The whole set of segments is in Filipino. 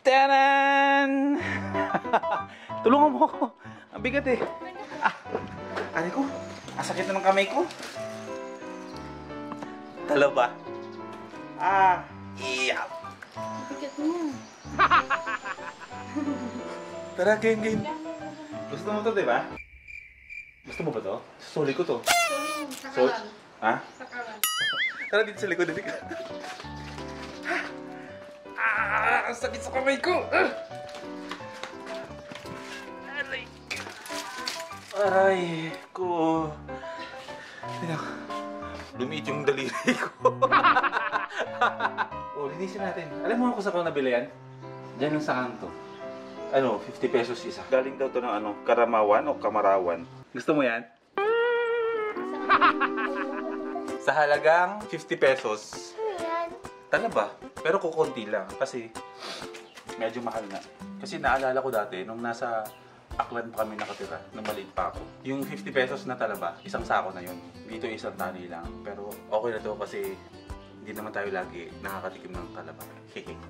Tanan! Tulungan mo ako. Ang bigat eh. Ano ko? Ang sakit na ng kamay ko. Talaba. Iya. Bigat mo. Tara, game. Gusto mo to, diba? Gusto mo ba to? Suli ko to. Sakalan. Ha? Sakalan. Tara dito sa likod. Ang sakit sa kamay ko! Aray ko! Lumiit yung daliri ko. Oh, linisin natin. Alam mo kung saan ko nabili yan? Diyan yung sa kanto. Ano, 50 pesos isa. Galing daw to ng ano, Karamawan o Kamarawan. Gusto mo yan? Sa halagang 50 pesos. Talaba, pero kukunti lang kasi medyo mahal na. Kasi naalala ko dati nung nasa Aklan pa kami nakatira, nung maliit pa ako. Yung 50 pesos na talaba, isang sako na yun. Dito isang tani lang. Pero okay na to kasi hindi naman tayo lagi nakakatikim ng talaba.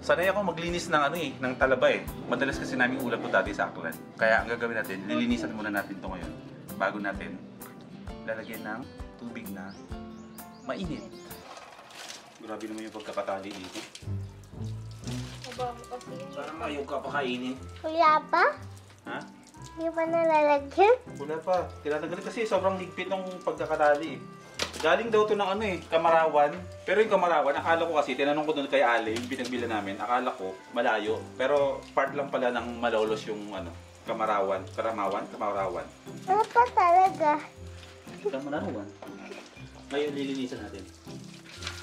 Sanay ako maglinis ng ng talaba eh. Madalas kasi namin ulam to dati sa Aklan. Kaya ang gagawin natin, lilinisan muna natin to ngayon. Bago natin lalagyan ng tubig na mainit. Grabe naman yung pagkakatali dito. Parang ayaw ka pa kainin. Wala pa? Ha? Hindi pa nalalagyan? Wala pa. Tinatanggal kasi sobrang ligpit ng pagkakatali. Galing daw to ng Kamarawan. Pero yung Kamarawan, akala ko kasi, tinanong ko doon kay Ale, yung pinagbila namin, akala ko malayo. Pero part lang pala ng Malolos yung Kamarawan. Kamarawan. Ano pa talaga? Kamarawan. Ngayon lilinisan natin.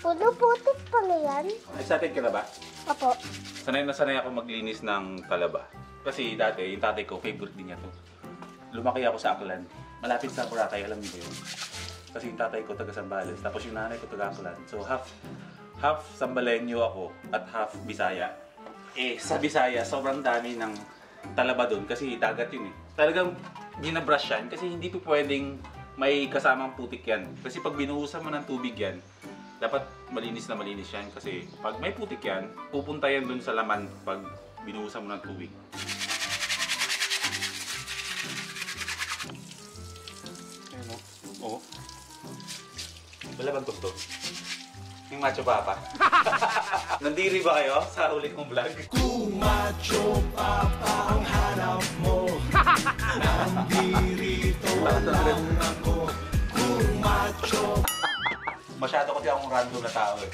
Puno-putik pala yan? Excited ka na ba? Opo. Sanay na sanay ako maglinis ng talaba. Kasi dati, yung tatay ko, favorite din niya to. Lumaki ako sa Aklan. Malapit sa Boracay, alam niyo ba yun? Kasi yung tatay ko taga Zambales, tapos yung nanay ko taga Aklan. So half Zambaleño ako at half Bisaya. Sa Bisaya, sobrang dami ng talaba doon kasi dagat yun eh. Talagang binabrush yan kasi hindi po pwedeng may kasamang putik yan. Kasi pag binuhusan mo ng tubig yan, dapat malinis na malinis yan kasi pag may putik yan, pupunta yan dun sa laman pag binuhusan mo ng tubig. Ayan o. Oo. Wala bang tugtog? Yung Macho Papa. Nandiri ba kayo sa ulit kong vlog? Kung Macho Papa ang hanap mo, nandirito lang ako. Kung Macho Masyado kasi akong random na tao eh.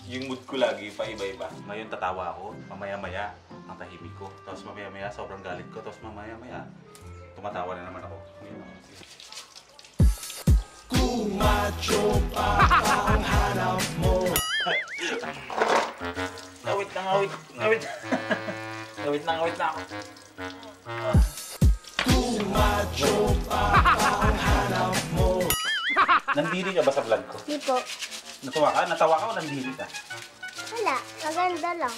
Yung mood ko lagi paiba-iba. Ngayon tatawa ako, mamaya-maya ang tahimik ko. Tapos mamaya-maya sobrang galit ko. Tapos mamaya-maya tumatawa na naman ako. Kung Macho Papa ang hanap mo. Ngawit na ako. Kung Macho Papa ang hanap mo. Nandiri ka ba sa vlog ko? Hindi po. Natawa ka o nandiri ka? Wala. Maganda lang.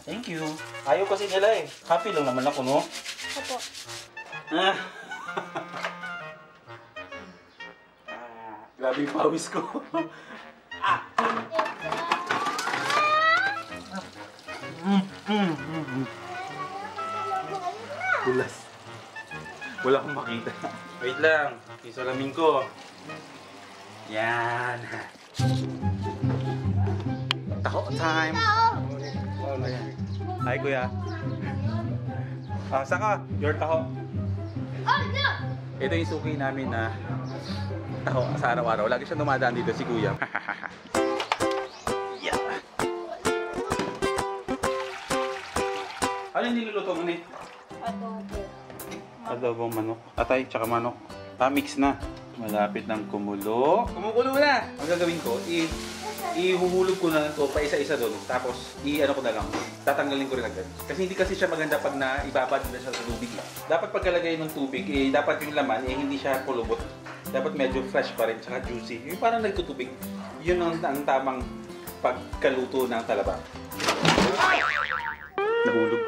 Thank you. Ayaw kasi nila eh. Happy lang naman ako, no? Opo. Grabe yung pawis ko. Kulas. Wala akong makita. Wait lang. Isalamin ko. Yan. Taho time. Hi, kuya. Saan ka? Your taho. Oh, no! Ito yung suki namin na taho sa araw-araw. Lagi siya dumadaan dito, si kuya. Yeah. Ano yung niluluto mo ni? Adobo. Adobong manok. Atay, tsaka manok. Mix na. Malapit ng kumulo. Kumukulo na! Ang gagawin ko is ihuhulog ko na ito pa isa-isa doon. Tapos, i-ano ko na lang. Tatanggalin ko rin agad. Kasi hindi kasi siya maganda pag naibabad na siya sa tubig. Dapat pagkalagay ng tubig, dapat yung laman, hindi siya kulubot. Dapat medyo fresh pa rin, tsaka juicy. Yung parang nagtutubig. Yun ang tamang pagkaluto ng talaba. Nahulog.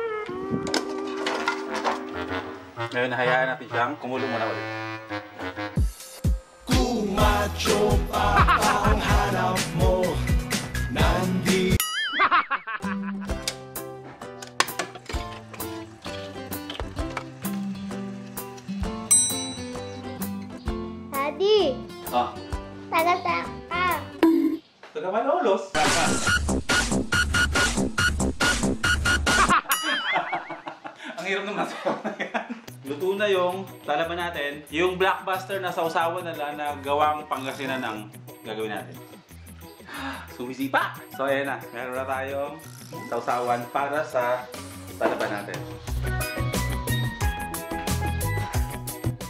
Ngayon, hayaan natin siyang kumulong muna ulit. Kung macho pa ang hanap mo, nandito. Daddy, Ah, taga-taga ka. taga Malolos. Ang hirap naman sa yan. Luto na yung lalaban natin. Yung blockbuster na sausawan na lang na gawang Pangasinan ng gagawin natin. Sumisipa! So ayan na, meron na tayong sausawan para sa lalaban natin.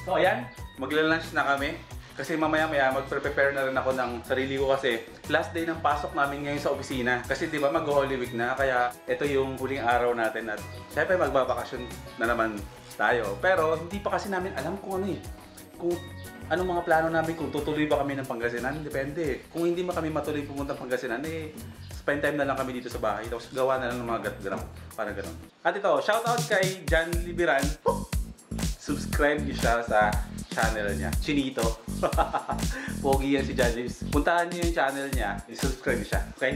So ayan, magla-lunch na kami. Kasi mamaya-maya magpre-prepare na rin ako ng sarili ko kasi last day ng pasok namin ngayon sa opisina. Kasi di ba mag-Holy Week na, kaya ito yung huling araw natin at syempre magbabakasyon na naman tayo. Pero hindi pa kasi namin alam kung ano kung anong mga plano namin, kung tutuloy ba kami ng Pangasinan, depende. Kung hindi kami matuloy pumunta ng Pangasinan, spend time na lang kami dito sa bahay, tapos gawa na lang ng mga gat-gram, para ganun. At ito, shoutout kay Jan Libiran. Subscribe niyo siya sa channel niya, Chinito. Pogi yan si Jan Libs. Puntahan niyo yung channel niya, subscribe niyo siya, okay?